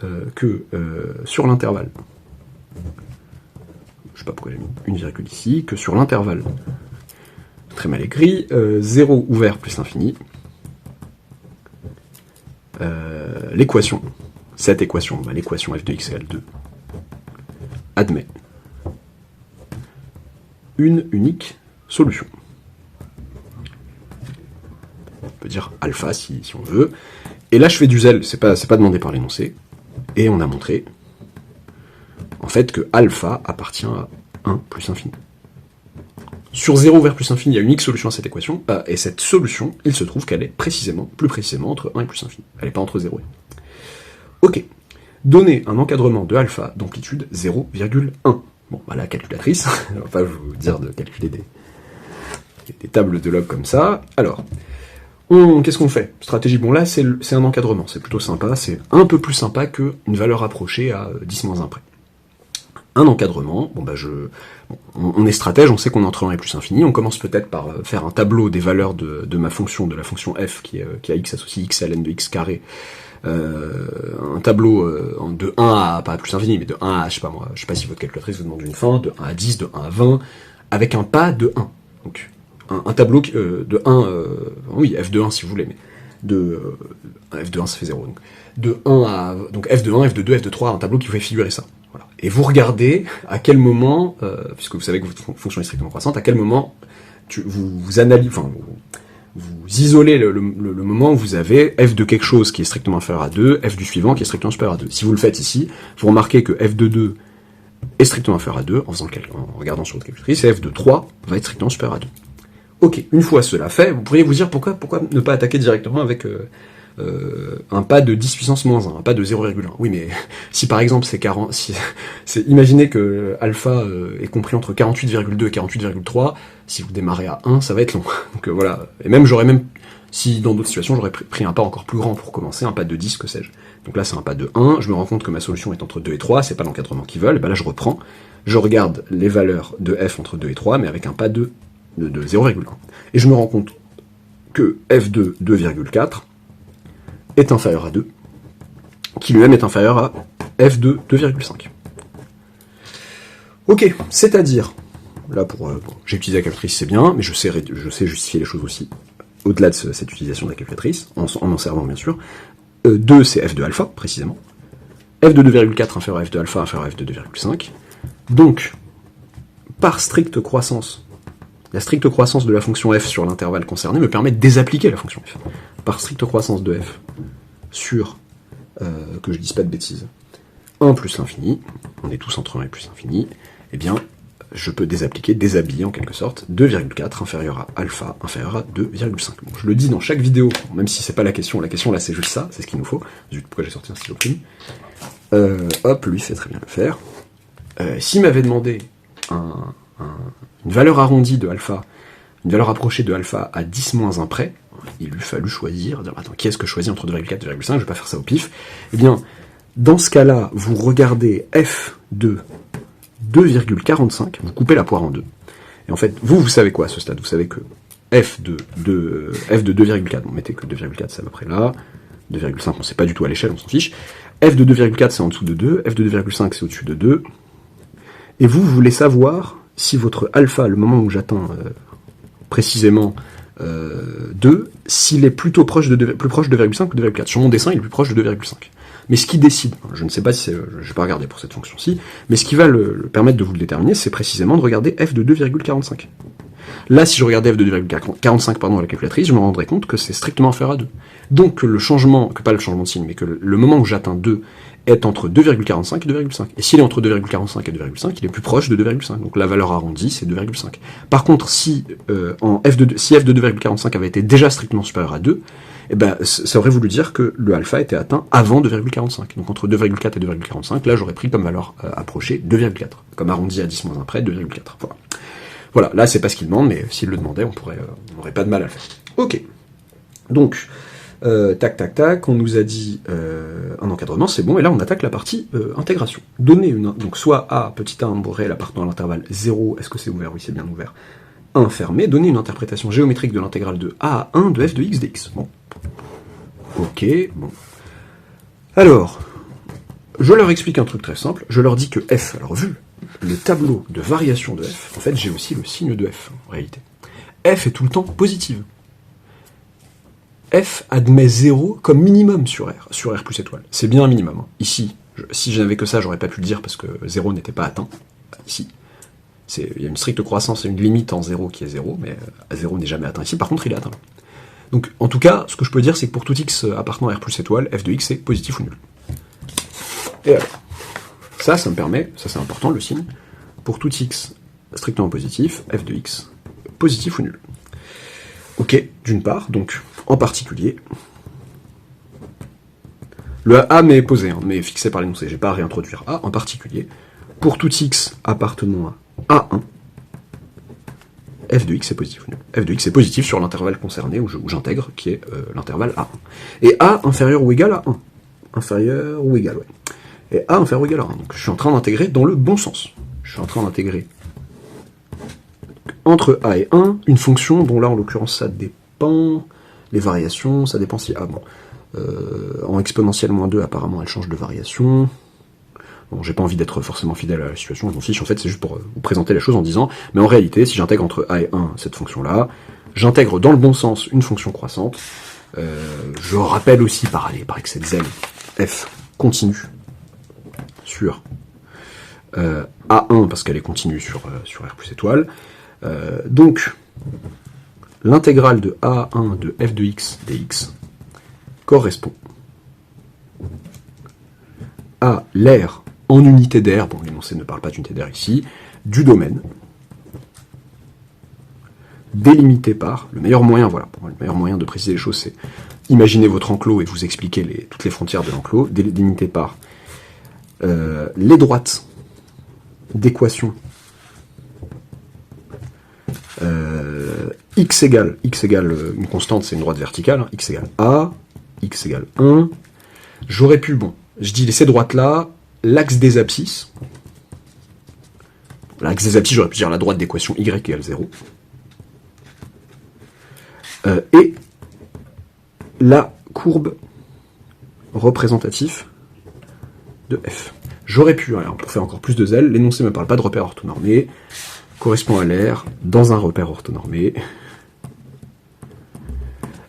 je sais pas pourquoi j'ai mis une virgule ici, que sur l'intervalle, très mal écrit, 0 ouvert plus infini, l'équation, cette équation, l'équation f de x égale 2, admet une unique solution. On peut dire alpha si on veut. Et là je fais du zèle, c'est pas demandé par l'énoncé. Et on a montré en fait que alpha appartient à 1 plus infini. Sur 0 vers plus infini, il y a une unique solution à cette équation, et cette solution, il se trouve qu'elle est plus précisément entre 1 et plus infini. Elle n'est pas entre 0 et 1. Ok. Donner un encadrement de alpha d'amplitude 0,1. Bon, bah la calculatrice, je ne vais pas vous dire de calculer des tables de log comme ça. Alors, qu'est-ce qu'on fait? Stratégie, bon là c'est un encadrement, c'est plutôt sympa, c'est un peu plus sympa qu'une valeur approchée à 10-1 près. Un encadrement, on est stratège, on sait qu'on est entre 1 et plus infini, on commence peut-être par faire un tableau des valeurs de ma fonction, de la fonction f qui a x associé x à ln de x carré, un tableau de 1 à, pas à plus infini, mais de 1 à, je sais pas si votre calculatrice vous demande une fin, de 1 à 10, de 1 à 20, avec un pas de 1. Donc, un tableau de 1, oui, f de 1 si vous voulez, mais f de 1 ça fait 0, donc de 1 à, donc f de 1, f de 2, f de 3, un tableau qui fait figurer ça. Voilà. Et vous regardez à quel moment, puisque vous savez que votre fonction est strictement croissante, à quel moment vous analysez, enfin, vous isolez le moment où vous avez f de quelque chose qui est strictement inférieur à 2, f du suivant qui est strictement supérieur à 2. Si vous le faites ici, vous remarquez que f de 2 est strictement inférieur à 2, en regardant sur votre calculatrice, et f de 3 va être strictement supérieur à 2. Ok, une fois cela fait, vous pourriez vous dire pourquoi ne pas attaquer directement avec un pas de 10 puissance moins 1, un pas de 0,1. Oui, mais si par exemple c'est 40, imaginez que alpha est compris entre 48,2 et 48,3, si vous démarrez à 1, ça va être long. Donc voilà, et même si dans d'autres situations j'aurais pris un pas encore plus grand pour commencer, un pas de 10, que sais-je. Donc là c'est un pas de 1, je me rends compte que ma solution est entre 2 et 3, c'est pas l'encadrement qu'ils veulent, et ben là je reprends, je regarde les valeurs de f entre 2 et 3, mais avec un pas de 0,1. Et je me rends compte que f de 2,4 est inférieur à 2, qui lui-même est inférieur à f de 2,5. Ok, c'est-à-dire, là j'ai utilisé la calculatrice, c'est bien, mais je sais justifier les choses aussi, au-delà de cette utilisation de la calculatrice, en servant bien sûr. 2 c'est f de alpha, précisément. F de 2,4 inférieur à f de alpha inférieur à f de 2,5. Donc, par stricte croissance, la stricte croissance de la fonction f sur l'intervalle concerné me permet de désappliquer la fonction f. Par stricte croissance de f sur, que je dise pas de bêtises, 1 plus l'infini, on est tous entre 1 et plus l'infini, eh bien, je peux déshabiller en quelque sorte, 2,4 inférieur à alpha inférieur à 2,5. Bon, je le dis dans chaque vidéo, même si c'est pas la question là c'est juste ça, c'est ce qu'il nous faut. Zut, pourquoi j'ai sorti un stylo plume. Hop, lui fait très bien le faire. S'il m'avait demandé une valeur arrondie de alpha, une valeur approchée de alpha à 10-1 près, il lui fallu choisir, dire, attends, qui est-ce que je choisis entre 2,4 et 2,5, je vais pas faire ça au pif. Eh bien, dans ce cas-là, vous regardez f de 2,45, vous coupez la poire en deux. Et en fait, vous savez quoi à ce stade? Vous savez que f de 2,4, bon, mettez que 2,4 c'est à peu près là, 2,5 on sait pas du tout à l'échelle, on s'en fiche, f de 2,4 c'est en dessous de 2, f de 2,5 c'est au-dessus de 2, et vous voulez savoir si votre alpha, le moment où j'atteins précisément 2, s'il est plutôt plus proche de 2,5 que 2,4. Sur mon dessin, il est plus proche de 2,5. Mais ce qui décide, je ne sais pas si je vais pas regarder pour cette fonction-ci, mais ce qui va le permettre de vous le déterminer, c'est précisément de regarder f de 2,45. Là, si je regardais f de 2,45 à la calculatrice, je me rendrais compte que c'est strictement inférieur à 2. Donc que le changement, que pas le changement de signe, mais que le moment où j'atteins 2 est entre 2,45 et 2,5. Et s'il est entre 2,45 et 2,5, il est plus proche de 2,5. Donc la valeur arrondie, c'est 2,5. Par contre, si f de 2,45 avait été déjà strictement supérieur à 2, eh ben, ça aurait voulu dire que le alpha était atteint avant 2,45. Donc entre 2,4 et 2,45, là j'aurais pris comme valeur approchée 2,4. Comme arrondi à 10 moins 1 près, 2,4. Voilà. Voilà, là c'est pas ce qu'il demande, mais s'il le demandait, on n'aurait pas de mal à le faire. Ok. Donc, tac, on nous a dit un encadrement, c'est bon, et là on attaque la partie intégration. Donner donc soit A, petit a réel appartenant à l'intervalle 0, est-ce que c'est ouvert? Oui, c'est bien ouvert. 1 fermé, donner une interprétation géométrique de l'intégrale de A à 1 de f de x dx. Bon. Ok, bon. Alors, je leur explique un truc très simple, je leur dis que f, alors vu le tableau de variation de f, en fait j'ai aussi le signe de f, en réalité. F est tout le temps positive. F admet 0 comme minimum sur R plus étoile. C'est bien un minimum. Hein. Ici, si je n'avais que ça, j'aurais pas pu le dire parce que 0 n'était pas atteint. Ici, il y a une stricte croissance et une limite en 0 qui est 0, mais 0 n'est jamais atteint ici. Par contre, il est atteint. Donc, en tout cas, ce que je peux dire, c'est que pour tout x appartenant à R plus étoile, f de x est positif ou nul. Et alors, ça me permet, ça c'est important, le signe, pour tout x strictement positif, f de x positif ou nul. Ok, d'une part, donc, en particulier, le A m'est posé, hein, mais fixé par l'énoncé, j'ai pas à réintroduire A, en particulier, pour tout x appartenant à A1, f de x est positif ou nul. F de x est positif sur l'intervalle concerné où j'intègre, qui est l'intervalle A1. Et A inférieur ou égal à 1. Inférieur ou égal, ouais. Et A inférieur ou égal à 1. Donc je suis en train d'intégrer dans le bon sens. Je suis en train d'intégrer entre A et 1 une fonction dont là, en l'occurrence, ça dépend... Les variations, ça dépend si... Ah bon. En exponentielle moins 2, apparemment, elle change de variation. Bon, j'ai pas envie d'être forcément fidèle à la situation, je m'en fiche, en fait, c'est juste pour vous présenter la chose en disant, mais en réalité, si j'intègre entre A et 1 cette fonction-là, j'intègre dans le bon sens une fonction croissante. Je rappelle aussi, par excès de zèle, f continue sur A1, parce qu'elle est continue sur R plus étoile. Donc, l'intégrale de A1 de f de x dx correspond à l'aire en unité d'air, bon l'énoncé ne parle pas d'unité d'air ici, du domaine, délimité par, le meilleur moyen, voilà, pour moi, le meilleur moyen de préciser les choses, c'est imaginer votre enclos et vous expliquer toutes les frontières de l'enclos, délimité par les droites d'équation x égale une constante, c'est une droite verticale, hein, x égale a, x égale 1. J'aurais pu, bon, je dis ces droites-là, l'axe des abscisses. L'axe des abscisses, j'aurais pu dire la droite d'équation y égale 0. Et la courbe représentative de f. J'aurais pu, alors pour faire encore plus de zèle, l'énoncé ne me parle pas de repère orthonormé, correspond à l'aire dans un repère orthonormé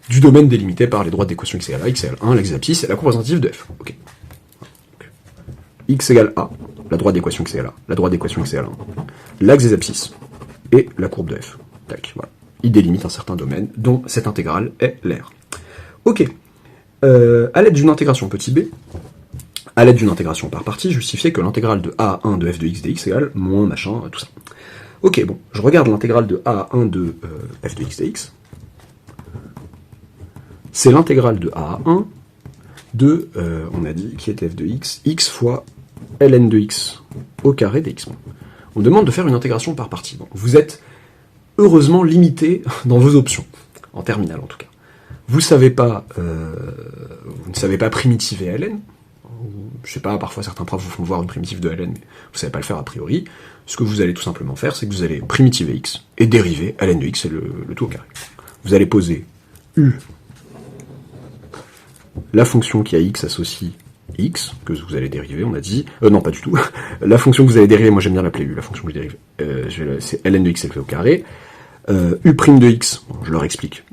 du domaine délimité par les droites d'équation x égale a, x égale 1, l'axe des abscisses et la courbe représentative de f. Ok. X égale a, la droite d'équation x égale a, la droite d'équation x égale 1, l'axe des abscisses et la courbe de f. Tac, voilà. Il délimite un certain domaine dont cette intégrale est l'aire. Ok. À l'aide d'une intégration petit b, à l'aide d'une intégration par partie, justifier que l'intégrale de A1 de f de x dx égale moins machin, tout ça. Ok, bon, je regarde l'intégrale de A1 de f de x dx. C'est l'intégrale de A1 de, on a dit, qui était f de x fois ln de x au carré dx. On demande de faire une intégration par partie. Bon, vous êtes heureusement limité dans vos options, en terminale en tout cas. Vous ne savez pas primitiver ln. Je sais pas, parfois certains profs vous font voir une primitive de ln, mais vous savez pas le faire a priori. Ce que vous allez tout simplement faire, c'est que vous allez primitiver x et dériver ln de x et le tout au carré. Vous allez poser u, la fonction qui a x associe x, que vous allez dériver, on a dit, non pas du tout, la fonction que vous allez dériver, moi j'aime bien l'appeler u, la fonction que je dérive, c'est ln de x élevé au carré, U' de x, bon, je leur explique,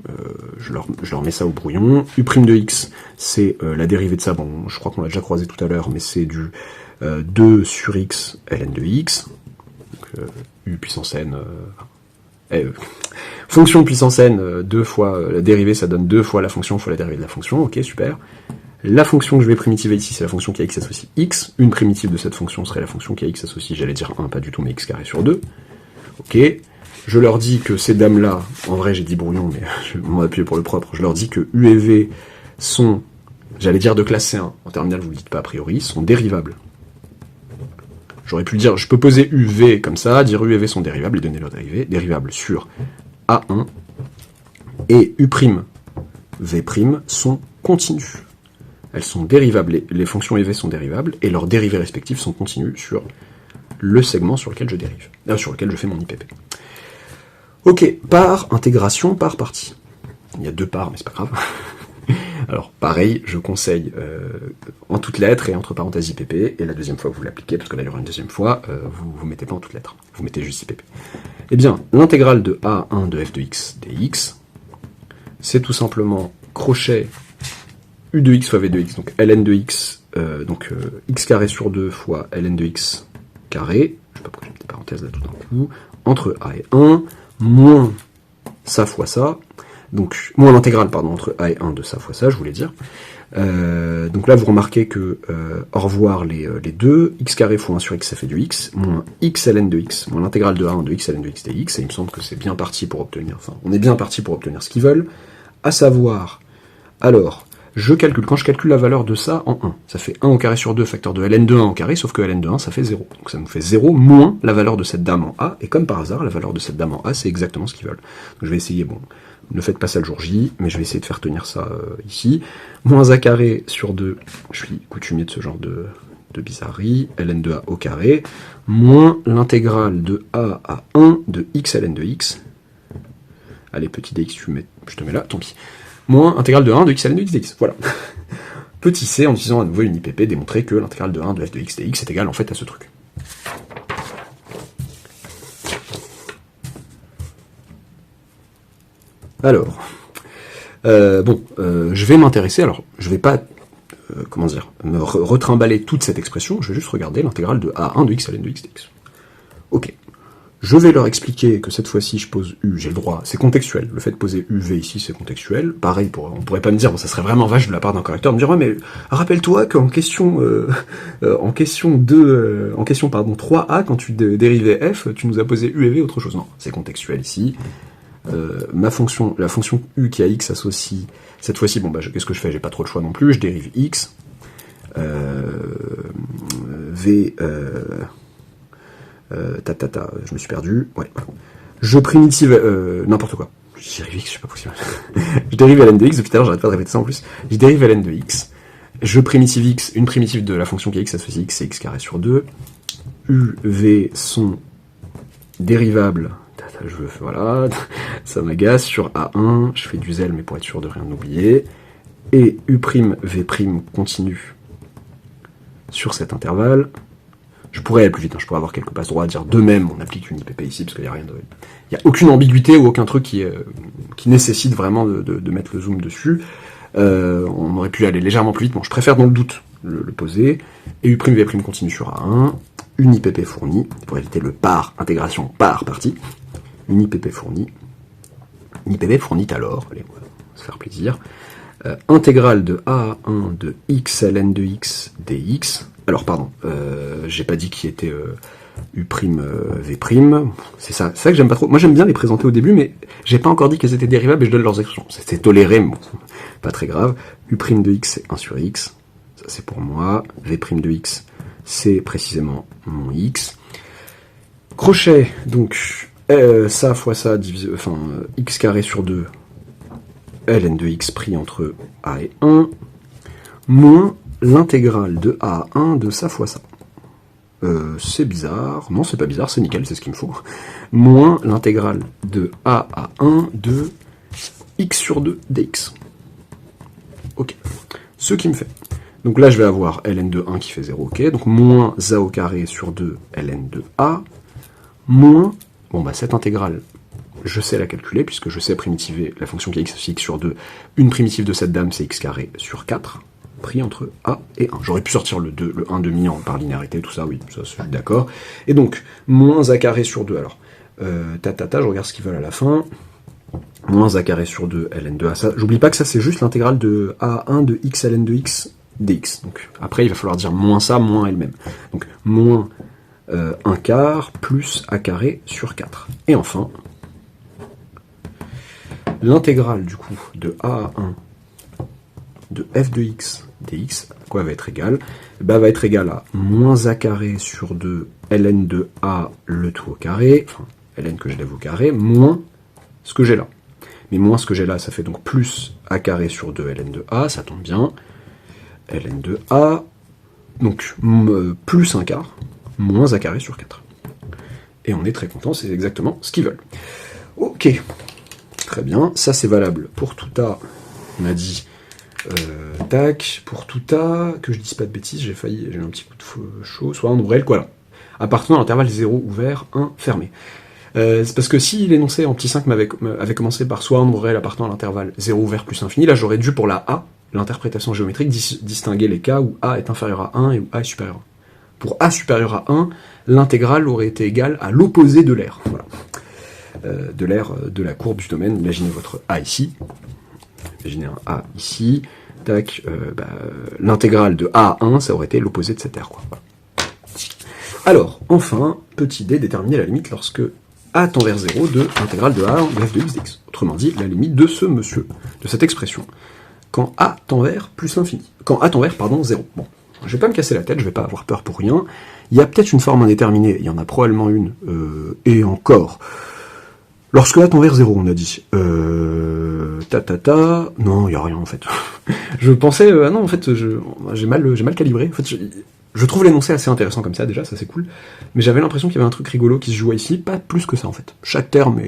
je leur mets ça au brouillon. U' de x, c'est la dérivée de ça, bon, je crois qu'on l'a déjà croisé tout à l'heure, mais c'est du 2 sur x ln de x, donc u puissance n, fonction puissance n, 2 fois la dérivée, ça donne 2 fois la fonction fois la dérivée de la fonction, ok, super. La fonction que je vais primitiver ici, c'est la fonction qui a x associe x, une primitive de cette fonction serait la fonction qui a x associe, j'allais dire 1, pas du tout, mais x carré sur 2, ok. Je leur dis que ces dames-là, en vrai j'ai dit brouillon, mais je vais m'appuyer pour le propre, je leur dis que U et V sont, j'allais dire de classe C1, en terminale vous ne le dites pas a priori, sont dérivables. J'aurais pu dire, je peux poser U, V comme ça, dire U et V sont dérivables et donner leur dérivée, dérivables sur A1, et U', V' sont continues. Elles sont dérivables, les fonctions et V sont dérivables, et leurs dérivées respectives sont continues sur le segment sur lequel je dérive, sur lequel je fais mon IPP. Ok, par intégration, par partie. Il y a 2 parts, mais c'est pas grave. Alors, pareil, je conseille en toutes lettres et entre parenthèses IPP, et la deuxième fois que vous l'appliquez, parce que là il y aura une deuxième fois, vous mettez pas en toutes lettres, vous mettez juste IPP. Eh bien, l'intégrale de A1 de f de x dx, c'est tout simplement crochet U de x fois V de x, donc ln de x, x carré sur 2 fois ln de x carré, je sais pas pourquoi j'ai mis des parenthèses là tout d'un coup, entre A et 1, moins ça fois ça, donc moins l'intégrale, pardon, entre A et 1 de ça fois ça, je voulais dire. Donc là, vous remarquez que, au revoir les deux, x carré fois 1 sur x, ça fait du x, moins x ln de x, moins l'intégrale de A1 de x ln de x dx, et il me semble que c'est bien parti pour obtenir, enfin, on est bien parti pour obtenir ce qu'ils veulent, à savoir, alors, quand je calcule la valeur de ça en 1, ça fait 1 au carré sur 2, facteur de ln de 1 au carré, sauf que ln de 1, ça fait 0. Donc ça nous fait 0 moins la valeur de cette dame en A, et comme par hasard, la valeur de cette dame en A, c'est exactement ce qu'ils veulent. Donc je vais essayer, bon, ne faites pas ça le jour J, mais je vais essayer de faire tenir ça ici. Moins A carré sur 2, je suis coutumier de ce genre de bizarrerie, ln de A au carré, moins l'intégrale de A à 1 de x ln de x. Allez, petit dx, je te mets là, tant pis. Moins intégrale de 1 de x ln de x dx. Voilà. Petit c, en utilisant à nouveau une IPP, démontrer que l'intégrale de 1 de f de x dx est égale en fait à ce truc. Alors, je vais m'intéresser, alors je vais pas, me retrimballer toute cette expression, je vais juste regarder l'intégrale de A1 de x ln de x dx. Ok. Je vais leur expliquer que cette fois-ci, je pose U, j'ai le droit, c'est contextuel. Le fait de poser UV ici, c'est contextuel. Pareil, on pourrait pas me dire, bon, ça serait vraiment vache de la part d'un correcteur, me dire, ouais, mais rappelle-toi qu'en question, en question 3A, quand tu dérivais F, tu nous as posé U et V, autre chose. Non, c'est contextuel ici. La fonction U qui a X associe, cette fois-ci, bon, bah, qu'est-ce que je fais? J'ai pas trop le choix non plus, je dérive X. V, je me suis perdu, ouais. Je primitive, n'importe quoi. Je dérive x, je sais pas possible. Je dérive ln de x, depuis tout à l'heure, j'arrête pas de répéter ça en plus. Je dérive ln de x. Je primitive x, une primitive de la fonction qui est x associe x, c'est x carré sur 2. U, V sont dérivables. Voilà, ça m'agace. Sur A1, je fais du zèle, mais pour être sûr de rien oublier. Et U', V' continue sur cet intervalle. Je pourrais aller plus vite, hein, je pourrais avoir quelques passes droits à dire de même, on applique une IPP ici, parce qu'il n'y a rien de... Il n'y a aucune ambiguïté ou aucun truc qui nécessite vraiment de mettre le zoom dessus. On aurait pu aller légèrement plus vite, bon, je préfère dans le doute le poser. Et U', V' continue sur A1, une IPP fournie, pour éviter le par intégration par partie. Une IPP fournie. Une IPP fournit alors, allez, on va se faire plaisir. Intégrale de A1 de x ln de x dx. Alors pardon, j'ai pas dit qui était U', V'. C'est ça que j'aime pas trop. Moi j'aime bien les présenter au début, mais j'ai pas encore dit qu'elles étaient dérivables et je donne leurs expressions. C'était toléré, mais bon, pas très grave. U' de x c'est 1 sur x. Ça c'est pour moi. V' de x c'est précisément mon x. Crochet, donc ça fois ça, x carré sur 2. ln de x pris entre a et 1, moins l'intégrale de a à 1 de ça fois ça. C'est bizarre. Non, c'est pas bizarre, c'est nickel, c'est ce qu'il me faut. Moins l'intégrale de a à 1 de x sur 2 dx. Ok. Ce qui me fait. Donc là, je vais avoir ln de 1 qui fait 0, ok. Donc moins a au carré sur 2 ln de a, moins, bon bah cette intégrale, je sais la calculer, puisque je sais primitiver la fonction qui est x sur 2. Une primitive de cette dame, c'est x carré sur 4, pris entre a et 1. J'aurais pu sortir le 1 demi par linéarité, tout ça, oui, ça, je suis d'accord. Et donc, moins a carré sur 2, alors, je regarde ce qu'ils veulent à la fin. Moins a carré sur 2 ln de a. Ça, j'oublie pas que ça, c'est juste l'intégrale de a1 de x ln de x dx. Donc, après, il va falloir dire moins ça, moins elle-même. Donc, moins 1 quart plus a carré sur 4. Et enfin, l'intégrale du coup de a à 1 de f de x dx, quoi va être égal? Bah, va être égal à moins a carré sur 2 ln de a le tout au carré, enfin ln que je lève au carré, moins ce que j'ai là. Mais moins ce que j'ai là, ça fait donc plus a carré sur 2 ln de a, ça tombe bien. Ln de a, donc plus 1 quart, moins a carré sur 4. Et on est très content, c'est exactement ce qu'ils veulent. Ok, très bien, ça c'est valable pour tout a, on a dit, tac, pour tout a, que je dise pas de bêtises, j'ai eu un petit coup de feu chaud, soit un ouvert, quoi là, appartenant à l'intervalle 0 ouvert, 1 fermé. C'est parce que si l'énoncé en petit 5 avait commencé par soit un nombre réel appartenant à l'intervalle 0 ouvert plus infini, là j'aurais dû pour la A, l'interprétation géométrique, distinguer les cas où A est inférieur à 1 et où A est supérieur à 1. Pour A supérieur à 1, l'intégrale aurait été égale à l'opposé de l'aire. Voilà. De l'aire de la courbe du domaine. Imaginez votre A ici. Imaginez un A ici. Tac. L'intégrale de A à 1, ça aurait été l'opposé de cette aire. Quoi. Voilà. Alors, enfin, petit d, déterminer la limite lorsque A tend vers 0 de l'intégrale de A de f de x dx. Autrement dit, la limite de ce monsieur, de cette expression, quand A tend vers plus l'infini. Quand A tend vers, 0. Bon, je vais pas me casser la tête, je vais pas avoir peur pour rien. Il y a peut-être une forme indéterminée, il y en a probablement une, et encore. Lorsque A tend vers 0, on a dit. Non, il y a rien en fait. Je pensais, non, en fait, j'ai mal calibré. En fait, je trouve l'énoncé assez intéressant comme ça, déjà, ça c'est cool. Mais j'avais l'impression qu'il y avait un truc rigolo qui se jouait ici, pas plus que ça en fait. Chaque terme,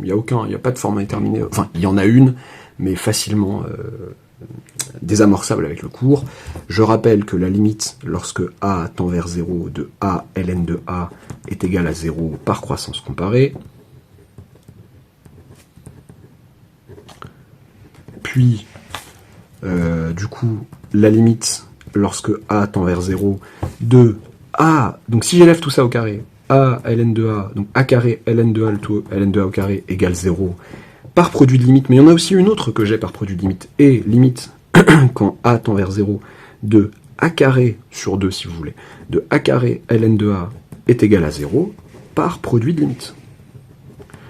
il y a pas de forme indéterminée. Enfin, il y en a une, mais facilement désamorçable avec le cours. Je rappelle que la limite, lorsque A tend vers 0 de A ln de A est égale à 0 par croissance comparée. Puis, du coup, la limite, lorsque A tend vers 0, de A, donc si j'élève tout ça au carré, A ln de A, donc A carré ln de A, le tout ln de A au carré égale 0, par produit de limite, mais il y en a aussi une autre que j'ai par produit de limite, et limite, quand A tend vers 0, de A carré sur 2, si vous voulez, de A carré ln de A est égal à 0, par produit de limite.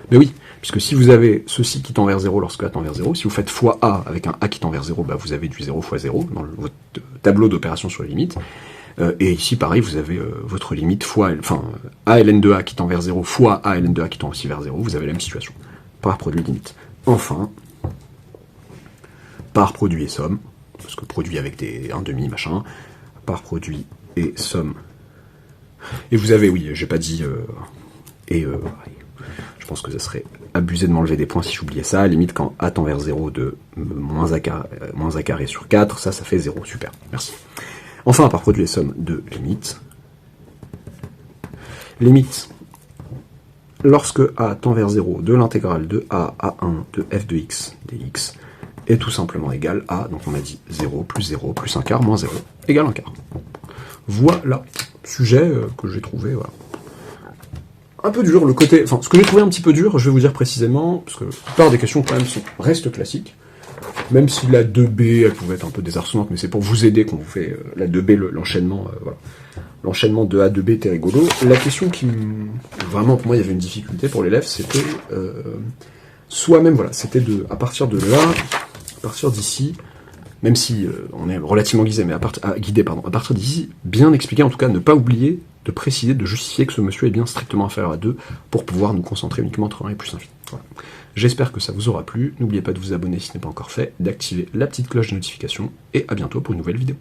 Mais oui, puisque si vous avez ceci qui tend vers 0 lorsque A tend vers 0, si vous faites fois A avec un A qui tend vers 0, bah vous avez du 0 fois 0 dans votre tableau d'opération sur les limites. Et ici, pareil, vous avez votre limite fois, enfin, A ln de A qui tend vers 0 fois A ln de A qui tend aussi vers 0, vous avez la même situation, par produit de limite. Enfin, par produit et somme, parce que produit avec un demi, machin, par produit et somme. Et vous avez, oui, j'ai pas dit, je pense que ça serait abusé de m'enlever des points si j'oubliais ça. Limite, quand A tend vers 0 de moins A carré sur 4, ça fait 0. Super, merci. Enfin, par produit et somme de limite. Limite, lorsque A tend vers 0 de l'intégrale de A à 1 de f de x dx est tout simplement égal à, donc on a dit 0 plus 1 quart moins 0 égale 1 quart. Voilà, sujet que j'ai trouvé, voilà. Un peu dur, le côté... Enfin, ce que j'ai trouvé un petit peu dur, je vais vous dire précisément, parce que la plupart des questions, quand même, restent classiques, même si la 2B, elle pouvait être un peu désarçonnante, mais c'est pour vous aider qu'on vous fait la 2B, l'enchaînement, voilà. L'enchaînement de A, 2B était rigolo. La question qui... Vraiment, pour moi, il y avait une difficulté pour l'élève, c'était... Soi-même, voilà, c'était à partir de là, à partir d'ici, même si on est relativement guidé, mais à partir d'ici, bien expliquer, en tout cas, ne pas oublier de préciser, de justifier que ce monsieur est bien strictement inférieur à 2 pour pouvoir nous concentrer uniquement entre 1 et plus infini. Voilà. J'espère que ça vous aura plu. N'oubliez pas de vous abonner si ce n'est pas encore fait, d'activer la petite cloche de notification et à bientôt pour une nouvelle vidéo.